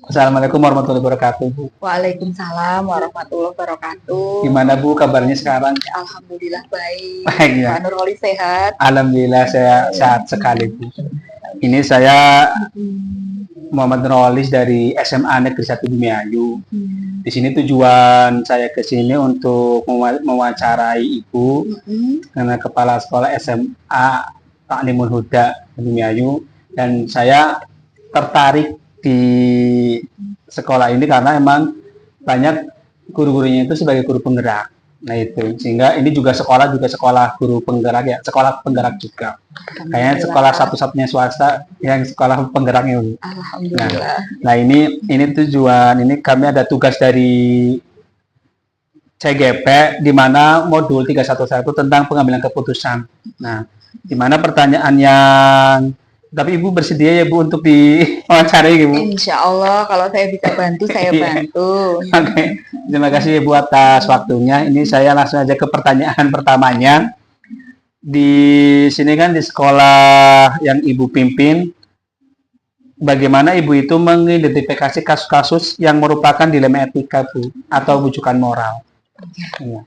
Assalamualaikum warahmatullahi wabarakatuh, Bu. Waalaikumsalam warahmatullahi wabarakatuh. Gimana Bu kabarnya sekarang? Alhamdulillah baik. Baik ya. Pak Nurwali sehat. Alhamdulillah saya sehat sekali Bu. Ini saya Muhammad Nurwalis dari SMA Negeri 1 Bumiayu. Di sini tujuan saya ke sini untuk mewawancarai Ibu karena Kepala Sekolah SMA Taklimul Huda Bumiayu, dan saya tertarik di sekolah ini karena emang banyak guru-gurunya itu sebagai guru penggerak. Nah itu, sehingga ini juga sekolah guru penggerak ya, sekolah penggerak juga. Kayaknya sekolah satu-satunya swasta yang sekolah penggeraknya. Alhamdulillah. Nah ini tujuan, ini kami ada tugas dari CGP di mana modul 311 tentang pengambilan keputusan. Nah, di mana pertanyaan yang tapi Ibu bersedia ya Bu untuk diwawancarai Ibu? Insya Allah kalau saya bisa bantu, saya bantu. Oke, terima kasih Ibu atas waktunya. Ini saya langsung aja ke pertanyaan pertamanya. Di sini kan di sekolah yang Ibu pimpin, bagaimana Ibu itu mengidentifikasi kasus-kasus yang merupakan dilema etika Bu atau bujukan moral? Ya.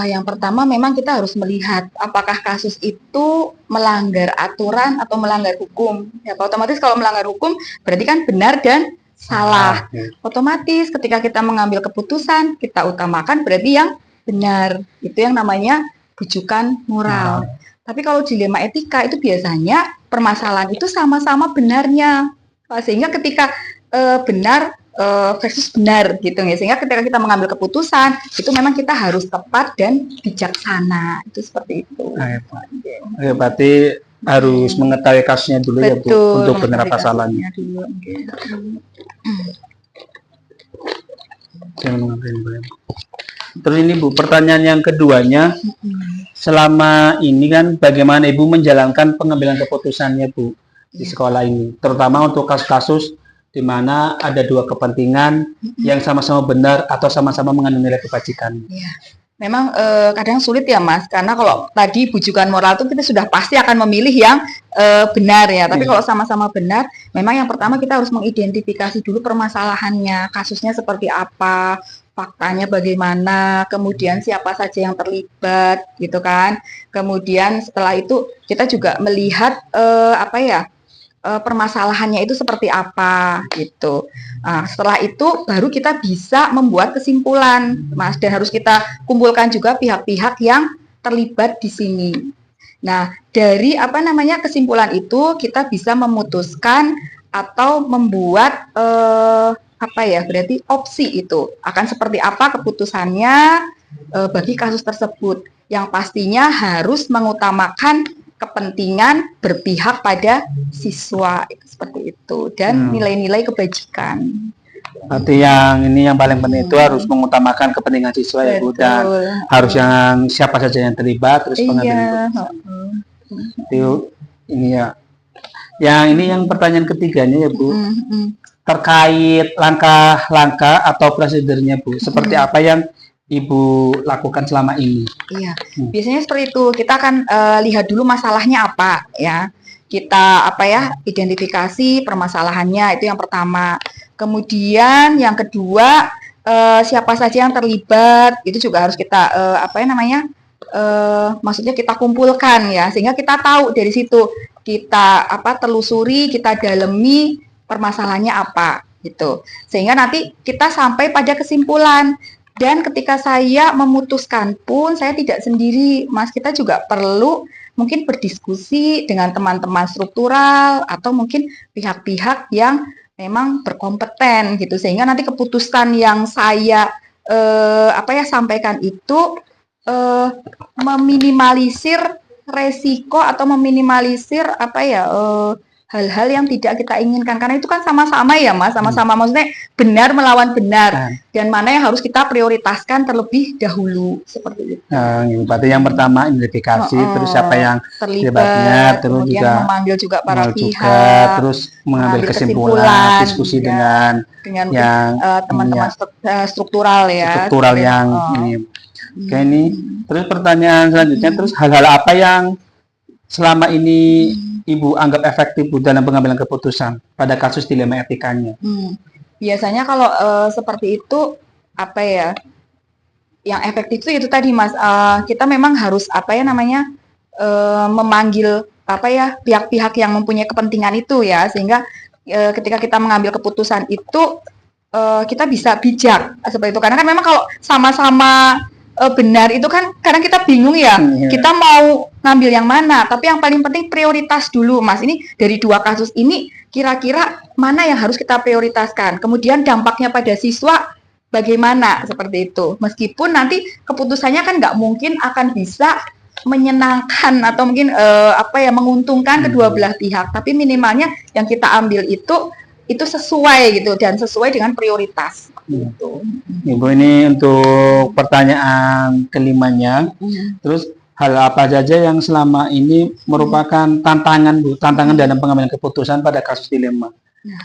Yang pertama memang kita harus melihat apakah kasus itu melanggar aturan atau melanggar hukum. Ya, otomatis kalau melanggar hukum berarti kan benar dan salah. Otomatis ketika kita mengambil keputusan, kita utamakan berarti yang benar. Itu yang namanya bujukan moral. Tapi kalau dilema etika itu biasanya permasalahan itu sama-sama benarnya. Sehingga ketika benar versus benar gitu ya, sehingga ketika kita mengambil keputusan itu memang kita harus tepat dan bijaksana, itu seperti itu. Ya, berarti harus mengetahui kasusnya dulu. Betul, ya Bu, untuk benar apa salahnya. Terus ini Bu, pertanyaan yang keduanya, selama ini kan bagaimana Ibu menjalankan pengambilan keputusannya Bu di sekolah ini, terutama untuk kasus-kasus di mana ada dua kepentingan yang sama-sama benar atau sama-sama mengandung nilai kebajikan. Ya. Memang kadang sulit ya Mas, karena kalau tadi bujukan moral itu kita sudah pasti akan memilih yang benar ya. Tapi kalau sama-sama benar, memang yang pertama kita harus mengidentifikasi dulu permasalahannya, kasusnya seperti apa, faktanya bagaimana, kemudian siapa saja yang terlibat, gitu kan. Kemudian setelah itu kita juga melihat permasalahannya itu seperti apa gitu. Setelah itu baru kita bisa membuat kesimpulan, Mas, dan harus kita kumpulkan juga pihak-pihak yang terlibat di sini. Nah, dari kesimpulan itu kita bisa memutuskan atau membuat berarti opsi itu akan seperti apa keputusannya bagi kasus tersebut, yang pastinya harus mengutamakan kepentingan berpihak pada siswa, itu seperti itu, dan nilai-nilai kebajikan. Berarti yang paling penting itu harus mengutamakan kepentingan siswa. Betul. Ya Bu, dan harus yang siapa saja yang terlibat, terus pengambilan keputusan. Ini ya. Yang ini yang pertanyaan ketiganya ya Bu, terkait langkah-langkah atau prosedurnya Bu, seperti apa yang Ibu lakukan selama ini? Iya, biasanya seperti itu. Kita akan lihat dulu masalahnya apa ya. Kita identifikasi permasalahannya, itu yang pertama. Kemudian yang kedua, siapa saja yang terlibat, itu juga harus kita maksudnya kita kumpulkan ya, sehingga kita tahu dari situ kita telusuri, kita dalemi permasalahannya apa gitu. Sehingga nanti kita sampai pada kesimpulan. Dan ketika saya memutuskan pun saya tidak sendiri, Mas, kita juga perlu mungkin berdiskusi dengan teman-teman struktural atau mungkin pihak-pihak yang memang berkompeten gitu, sehingga nanti keputusan yang saya sampaikan itu meminimalisir resiko atau meminimalisir hal-hal yang tidak kita inginkan, karena itu kan sama-sama ya Mas, sama-sama maksudnya benar melawan benar, dan mana yang harus kita prioritaskan terlebih dahulu, seperti itu. Berarti yang pertama identifikasi, terus siapa yang terlibatnya, terus juga memanggil juga para pihak, terus mengambil kesimpulan, diskusi dengan yang teman-teman struktural ya. Struktural yang ini. Oke, ini terus pertanyaan selanjutnya, terus hal-hal apa yang selama ini Ibu anggap efektif dalam pengambilan keputusan pada kasus dilema etikanya? Biasanya kalau seperti itu apa ya? Yang efektif itu tadi Mas, kita memang harus apa ya namanya memanggil apa ya pihak-pihak yang mempunyai kepentingan itu ya, sehingga ketika kita mengambil keputusan itu kita bisa bijak seperti itu. Karena kan memang kalau sama-sama benar itu kan kadang kita bingung ya, kita mau ngambil yang mana. Tapi yang paling penting prioritas dulu Mas. Ini dari 2 kasus ini kira-kira mana yang harus kita prioritaskan. Kemudian dampaknya pada siswa bagaimana seperti itu. Meskipun nanti keputusannya kan nggak mungkin akan bisa menyenangkan atau mungkin apa ya menguntungkan kedua belah pihak, tapi minimalnya yang kita ambil itu sesuai gitu dan sesuai dengan prioritas. Gitu. Ibu, ini untuk pertanyaan kelimanya. Terus hal apa saja yang selama ini merupakan tantangan Bu, tantangan dalam pengambilan keputusan pada kasus dilema?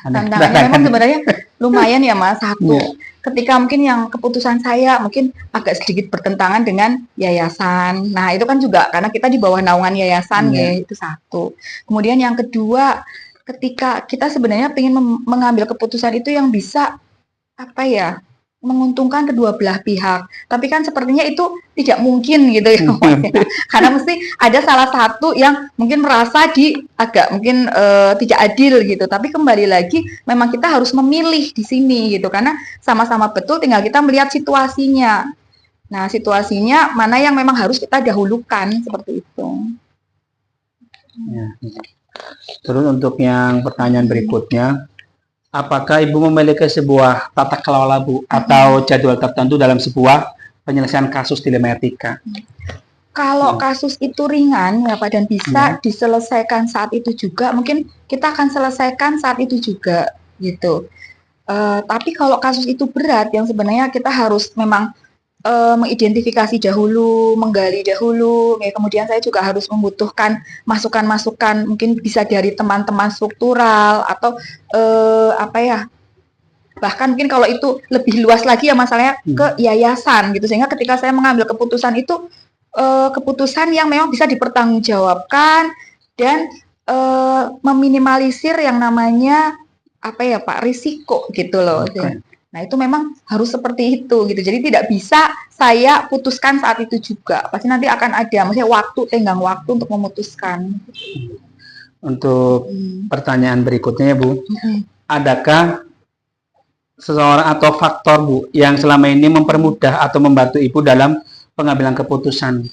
Tantangannya memang sebenarnya lumayan ya Mas. Satu, ketika mungkin yang keputusan saya mungkin agak sedikit bertentangan dengan yayasan. Nah itu kan juga karena kita di bawah naungan yayasan ya, itu satu. Kemudian yang kedua, ketika kita sebenarnya ingin mengambil keputusan itu yang bisa apa ya menguntungkan kedua belah pihak, tapi kan sepertinya itu tidak mungkin gitu ya, karena mesti ada salah satu yang mungkin merasa agak mungkin tidak adil gitu. Tapi kembali lagi memang kita harus memilih di sini gitu, karena sama-sama betul, tinggal kita melihat situasinya. Nah situasinya mana yang memang harus kita dahulukan seperti itu. Terus untuk yang pertanyaan berikutnya, apakah Ibu memiliki sebuah tata kelola Bu atau jadwal tertentu dalam sebuah penyelesaian kasus dilema etika? Kalau kasus itu ringan ya Pak dan bisa diselesaikan saat itu juga, mungkin kita akan selesaikan saat itu juga gitu. Tapi kalau kasus itu berat yang sebenarnya kita harus memang mengidentifikasi dahulu, menggali dahulu, ya, kemudian saya juga harus membutuhkan masukan-masukan mungkin bisa dari teman-teman struktural atau apa ya, bahkan mungkin kalau itu lebih luas lagi ya masalahnya ke yayasan gitu, sehingga ketika saya mengambil keputusan itu keputusan yang memang bisa dipertanggungjawabkan dan meminimalisir yang namanya apa ya Pak risiko gitu loh. Nah itu memang harus seperti itu gitu. Jadi tidak bisa saya putuskan saat itu juga. Pasti nanti akan ada, maksudnya tenggang waktu untuk memutuskan. Untuk pertanyaan berikutnya ya Bu, adakah seseorang atau faktor Bu yang selama ini mempermudah atau membantu Ibu dalam pengambilan keputusan?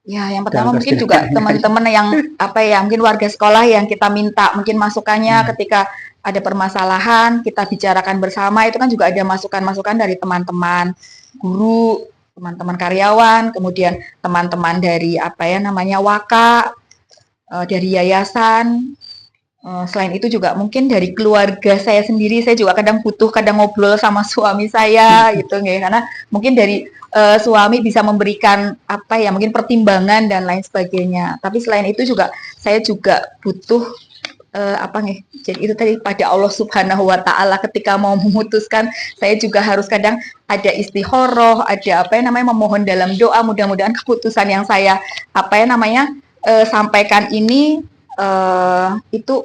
Ya, yang pertama mungkin juga teman-teman yang apa ya, mungkin warga sekolah yang kita minta mungkin masukannya ketika ada permasalahan, kita bicarakan bersama, itu kan juga ada masukan-masukan dari teman-teman guru, teman-teman karyawan, kemudian teman-teman dari apa ya namanya waka, dari yayasan. Selain itu juga mungkin dari keluarga saya sendiri, saya juga kadang ngobrol sama suami saya gitu ya, karena mungkin dari suami bisa memberikan apa ya mungkin pertimbangan dan lain sebagainya. Tapi selain itu juga saya juga butuh apa nih? Jadi itu tadi pada Allah Subhanahu wa taala ketika mau memutuskan, saya juga harus kadang ada istikharah, ada apa ya namanya memohon dalam doa, mudah-mudahan keputusan yang saya apa ya namanya sampaikan ini itu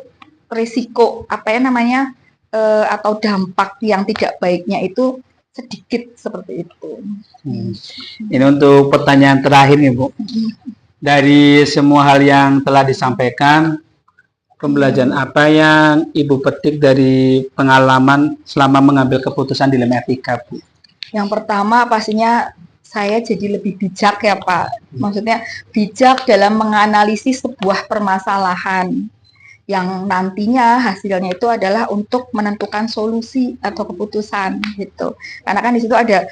risiko apa ya namanya atau dampak yang tidak baiknya itu sedikit seperti itu. Ini untuk pertanyaan terakhir nih Bu. Dari semua hal yang telah disampaikan, pembelajaran apa yang Ibu petik dari pengalaman selama mengambil keputusan dilema etika, Bu? Yang pertama pastinya saya jadi lebih bijak ya Pak. Maksudnya bijak dalam menganalisis sebuah permasalahan yang nantinya hasilnya itu adalah untuk menentukan solusi atau keputusan gitu. Karena kan di situ ada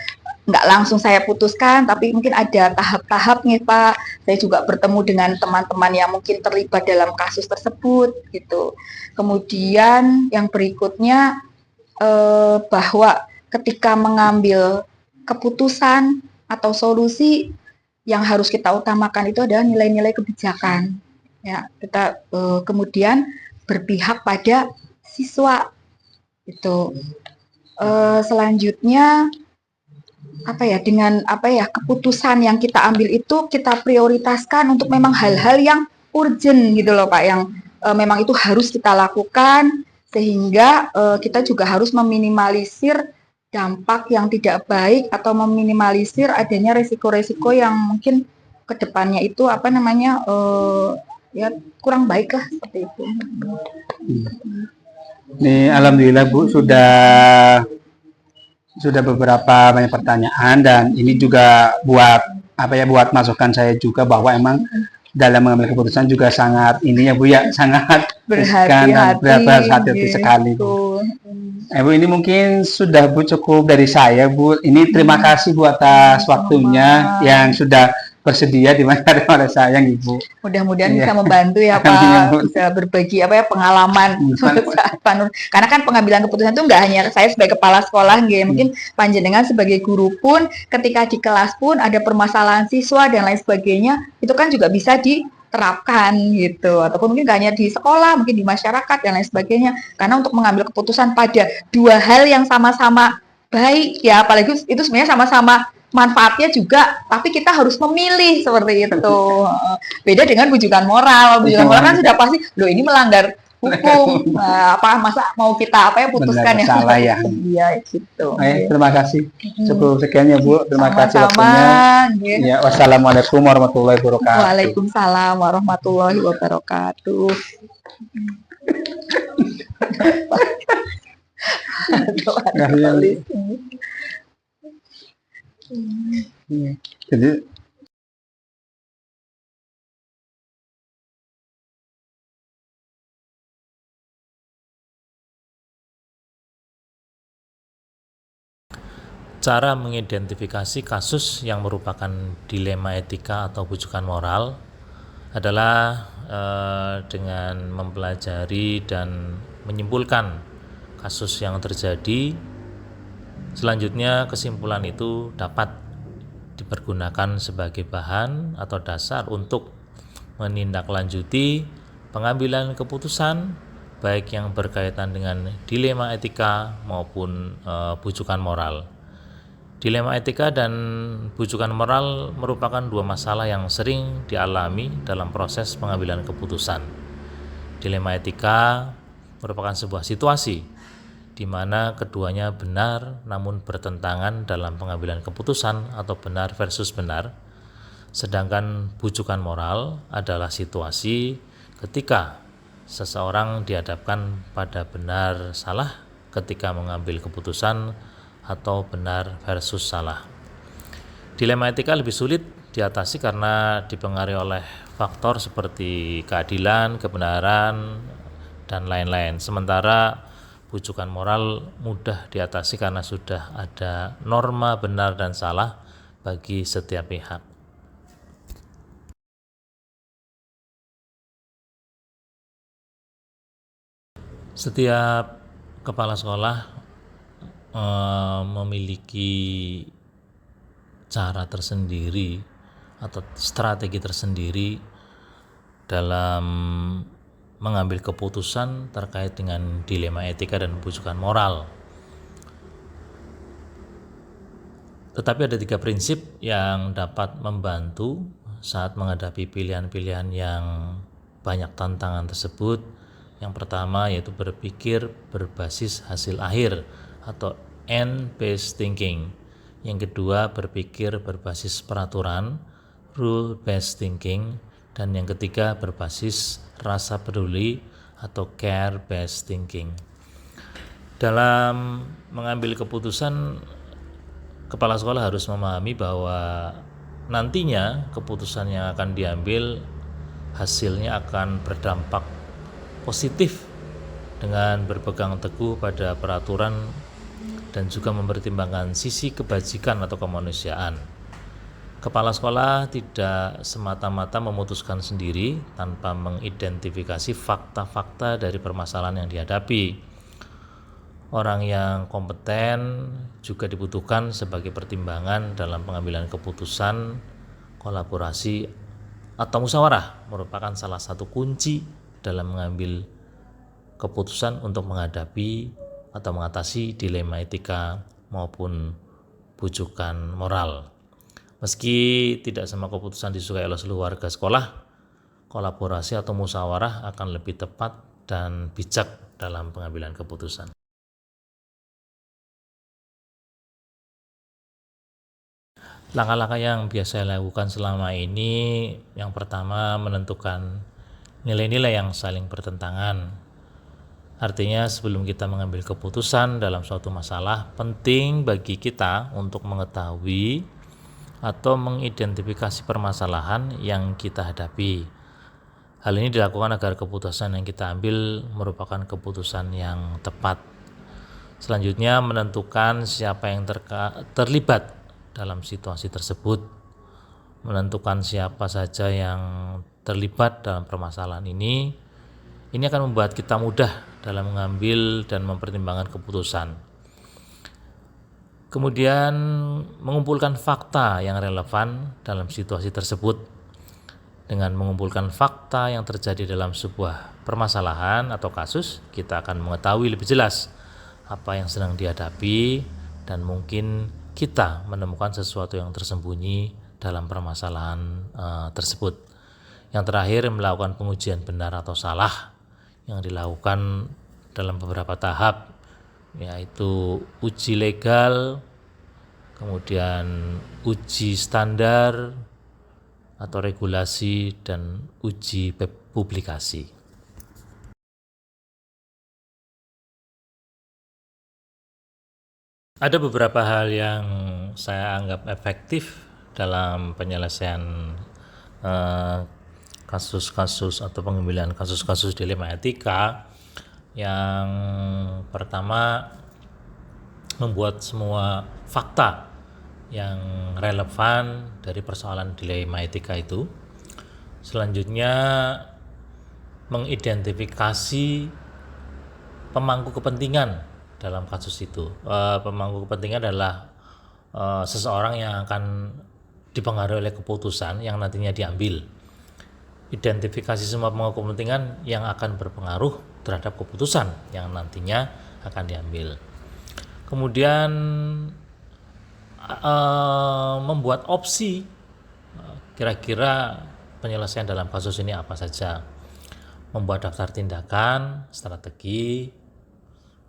nggak langsung saya putuskan, tapi mungkin ada tahap-tahap nih Pak. Saya juga bertemu dengan teman-teman yang mungkin terlibat dalam kasus tersebut gitu. Kemudian yang berikutnya bahwa ketika mengambil keputusan atau solusi yang harus kita utamakan itu adalah nilai-nilai kebijakan. Ya, kita kemudian berpihak pada siswa itu. Selanjutnya apa ya dengan apa ya keputusan yang kita ambil itu kita prioritaskan untuk memang hal-hal yang urgent gitu loh Pak, yang memang itu harus kita lakukan sehingga kita juga harus meminimalisir dampak yang tidak baik atau meminimalisir adanya resiko-resiko yang mungkin kedepannya itu ya kurang baik lah seperti itu. Nih, alhamdulillah Bu sudah beberapa banyak pertanyaan, dan ini juga buat masukan saya juga bahwa emang dalam mengambil keputusan juga sangat ini ya Bu ya, sangat berhati-hati sekali Bu. Bu, ini mungkin sudah Bu cukup dari saya Bu. Ini terima kasih Bu atas waktunya yang sudah bersedia diwawancari oleh saya Ibu. Mudah-mudahan bisa membantu ya Pak, bisa berbagi pengalaman karena kan pengambilan keputusan itu nggak hanya saya sebagai kepala sekolah, mungkin panjenengan sebagai guru pun ketika di kelas pun ada permasalahan siswa dan lain sebagainya, itu kan juga bisa diterapkan gitu, ataupun mungkin nggak hanya di sekolah, mungkin di masyarakat dan lain sebagainya, karena untuk mengambil keputusan pada dua hal yang sama-sama baik ya, apalagi itu sebenarnya sama-sama manfaatnya juga, tapi kita harus memilih seperti itu. Beda dengan bujukan moral. Bujukan moral kan sudah pasti, loh ini melanggar hukum. Masa mau kita putuskan yang salah ya. Iya gitu. Terima kasih. Cukup sekian ya Bu. Terima kasih waktunya. Ya, wassalamualaikum warahmatullahi wabarakatuh. Waalaikumsalam warahmatullahi wabarakatuh. Jadi cara mengidentifikasi kasus yang merupakan dilema etika atau bujukan moral adalah dengan mempelajari dan menyimpulkan kasus yang terjadi. Selanjutnya kesimpulan itu dapat dipergunakan sebagai bahan atau dasar untuk menindaklanjuti pengambilan keputusan baik yang berkaitan dengan dilema etika maupun bujukan moral. Dilema etika dan bujukan moral merupakan dua masalah yang sering dialami dalam proses pengambilan keputusan. Dilema etika merupakan sebuah situasi di mana keduanya benar namun bertentangan dalam pengambilan keputusan atau benar versus benar. Sedangkan bujukan moral adalah situasi ketika seseorang dihadapkan pada benar salah ketika mengambil keputusan atau benar versus salah. Dilema etika lebih sulit diatasi karena dipengaruhi oleh faktor seperti keadilan, kebenaran, dan lain-lain. Sementara bujukan moral mudah diatasi karena sudah ada norma benar dan salah bagi setiap pihak. Setiap kepala sekolah memiliki cara tersendiri atau strategi tersendiri dalam mengambil keputusan terkait dengan dilema etika dan bujukan moral. Tetapi ada 3 prinsip yang dapat membantu saat menghadapi pilihan-pilihan yang banyak tantangan tersebut. Yang pertama yaitu berpikir berbasis hasil akhir atau end-based thinking. Yang kedua berpikir berbasis peraturan, rule-based thinking. Dan yang ketiga berbasis rasa peduli atau care-based thinking. Dalam mengambil keputusan, kepala sekolah harus memahami bahwa nantinya keputusan yang akan diambil hasilnya akan berdampak positif dengan berpegang teguh pada peraturan dan juga mempertimbangkan sisi kebajikan atau kemanusiaan. Kepala sekolah tidak semata-mata memutuskan sendiri tanpa mengidentifikasi fakta-fakta dari permasalahan yang dihadapi. Orang yang kompeten juga dibutuhkan sebagai pertimbangan dalam pengambilan keputusan. Kolaborasi atau musyawarah merupakan salah satu kunci dalam mengambil keputusan untuk menghadapi atau mengatasi dilema etika maupun bujukan moral. Meski tidak semua keputusan disukai oleh seluruh warga sekolah, kolaborasi atau musyawarah akan lebih tepat dan bijak dalam pengambilan keputusan. Langkah-langkah yang biasa saya lakukan selama ini, yang pertama menentukan nilai-nilai yang saling bertentangan. Artinya sebelum kita mengambil keputusan dalam suatu masalah, penting bagi kita untuk mengetahui atau mengidentifikasi permasalahan yang kita hadapi. Hal ini dilakukan agar keputusan yang kita ambil merupakan keputusan yang tepat. Selanjutnya menentukan siapa yang terlibat dalam situasi tersebut, menentukan siapa saja yang terlibat dalam permasalahan ini akan membuat kita mudah dalam mengambil dan mempertimbangkan keputusan. Kemudian mengumpulkan fakta yang relevan dalam situasi tersebut. Dengan mengumpulkan fakta yang terjadi dalam sebuah permasalahan atau kasus, kita akan mengetahui lebih jelas apa yang sedang dihadapi dan mungkin kita menemukan sesuatu yang tersembunyi dalam permasalahan tersebut. Yang terakhir, melakukan pengujian benar atau salah yang dilakukan dalam beberapa tahap, yaitu uji legal, kemudian uji standar atau regulasi, dan uji publikasi. Ada beberapa hal yang saya anggap efektif dalam penyelesaian kasus-kasus atau pengambilan kasus-kasus dilema etika. Yang pertama, membuat semua fakta yang relevan dari persoalan dilema etika itu. Selanjutnya, mengidentifikasi pemangku kepentingan dalam kasus itu. Pemangku kepentingan adalah seseorang yang akan dipengaruhi oleh keputusan yang nantinya diambil. Identifikasi semua pemangku kepentingan yang akan berpengaruh terhadap keputusan yang nantinya akan diambil. Kemudian membuat opsi, kira-kira penyelesaian dalam kasus ini apa saja. Membuat daftar tindakan, strategi,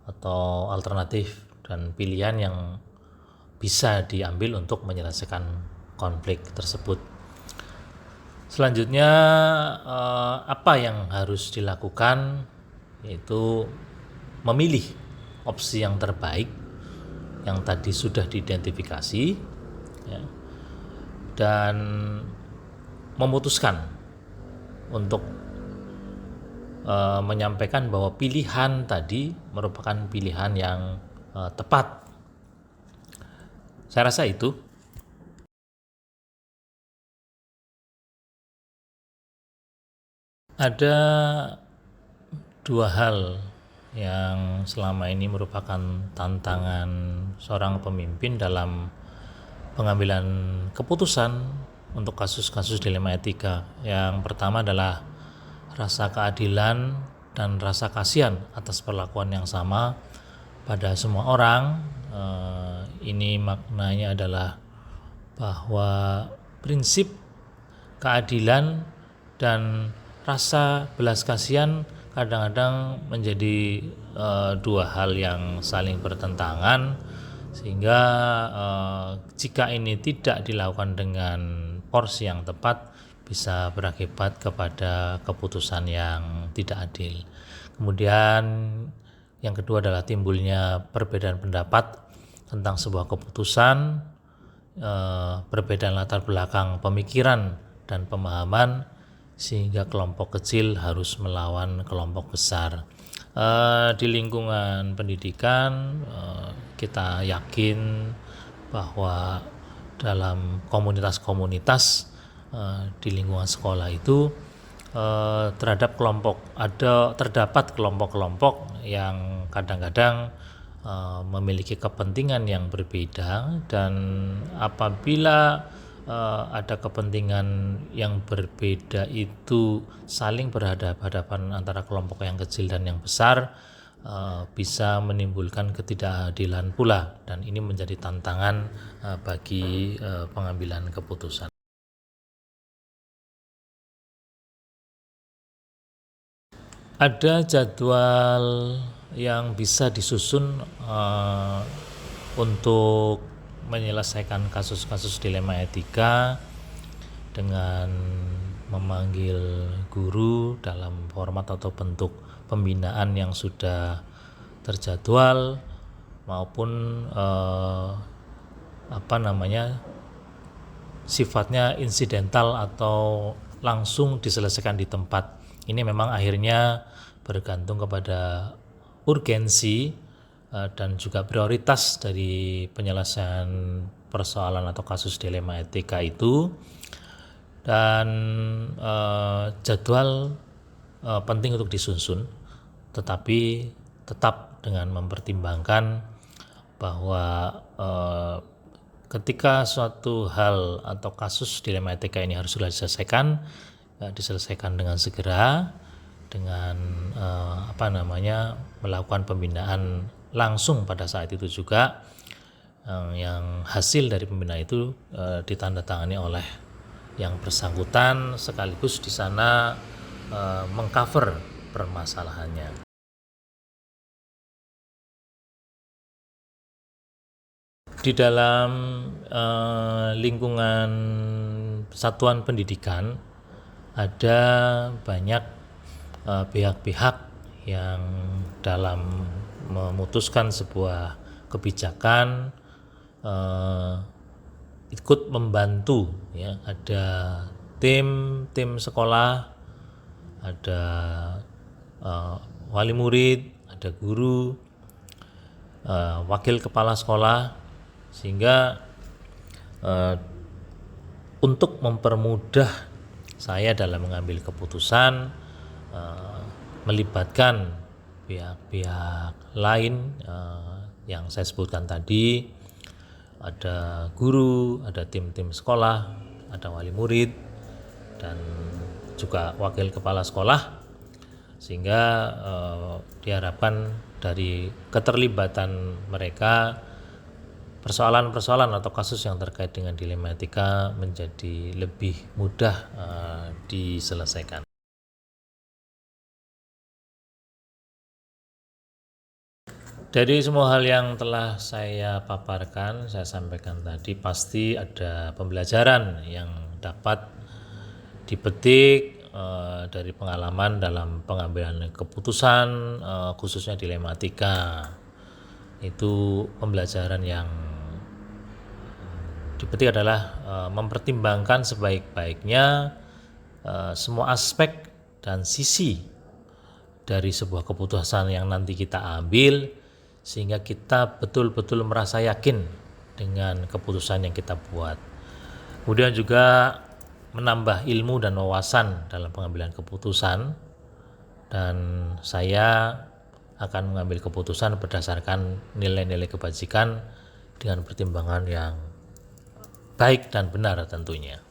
atau alternatif dan pilihan yang bisa diambil untuk menyelesaikan konflik tersebut. Selanjutnya, apa yang harus dilakukan, yaitu memilih opsi yang terbaik yang tadi sudah diidentifikasi, ya, dan memutuskan untuk menyampaikan bahwa pilihan tadi merupakan pilihan yang tepat. Saya rasa itu. Ada dua hal yang selama ini merupakan tantangan seorang pemimpin dalam pengambilan keputusan untuk kasus-kasus dilema etika. Yang pertama adalah rasa keadilan dan rasa kasihan atas perlakuan yang sama pada semua orang. Ini maknanya adalah bahwa prinsip keadilan dan rasa belas kasihan kadang-kadang menjadi dua hal yang saling bertentangan, sehingga jika ini tidak dilakukan dengan porsi yang tepat bisa berakibat kepada keputusan yang tidak adil. Kemudian yang kedua adalah timbulnya perbedaan pendapat tentang sebuah keputusan, perbedaan latar belakang pemikiran dan pemahaman, sehingga kelompok kecil harus melawan kelompok besar. Di lingkungan pendidikan, kita yakin bahwa dalam komunitas-komunitas di lingkungan sekolah itu terdapat kelompok-kelompok yang kadang-kadang memiliki kepentingan yang berbeda, dan apabila ada kepentingan yang berbeda itu saling berhadapan antara kelompok yang kecil dan yang besar, bisa menimbulkan ketidakadilan pula, dan ini menjadi tantangan bagi pengambilan keputusan. Ada jadwal yang bisa disusun untuk menyelesaikan kasus-kasus dilema etika dengan memanggil guru dalam format atau bentuk pembinaan yang sudah terjadwal maupun sifatnya insidental atau langsung diselesaikan di tempat. Ini memang akhirnya bergantung kepada urgensi dan juga prioritas dari penyelesaian persoalan atau kasus dilema etika itu, dan jadwal penting untuk disusun, tetapi tetap dengan mempertimbangkan bahwa ketika suatu hal atau kasus dilema etika ini harus sudah diselesaikan dengan segera, dengan melakukan pembinaan langsung pada saat itu juga, yang hasil dari pembinaan itu ditandatangani oleh yang bersangkutan, sekaligus di sana mengcover permasalahannya. Di dalam lingkungan satuan pendidikan ada banyak pihak-pihak yang dalam memutuskan sebuah kebijakan ikut membantu, ya. Ada tim sekolah, ada wali murid, ada guru, wakil kepala sekolah, sehingga untuk mempermudah saya dalam mengambil keputusan, melibatkan pihak-pihak lain yang saya sebutkan tadi. Ada guru, ada tim-tim sekolah, ada wali murid, dan juga wakil kepala sekolah, sehingga diharapkan dari keterlibatan mereka persoalan-persoalan atau kasus yang terkait dengan dilema etika menjadi lebih mudah diselesaikan. Dari semua hal yang telah saya paparkan, saya sampaikan tadi, pasti ada pembelajaran yang dapat dipetik dari pengalaman dalam pengambilan keputusan, khususnya dilema etika. Itu pembelajaran yang dipetik adalah mempertimbangkan sebaik-baiknya semua aspek dan sisi dari sebuah keputusan yang nanti kita ambil, sehingga kita betul-betul merasa yakin dengan keputusan yang kita buat. Kemudian juga menambah ilmu dan wawasan dalam pengambilan keputusan, dan saya akan mengambil keputusan berdasarkan nilai-nilai kebajikan dengan pertimbangan yang baik dan benar tentunya.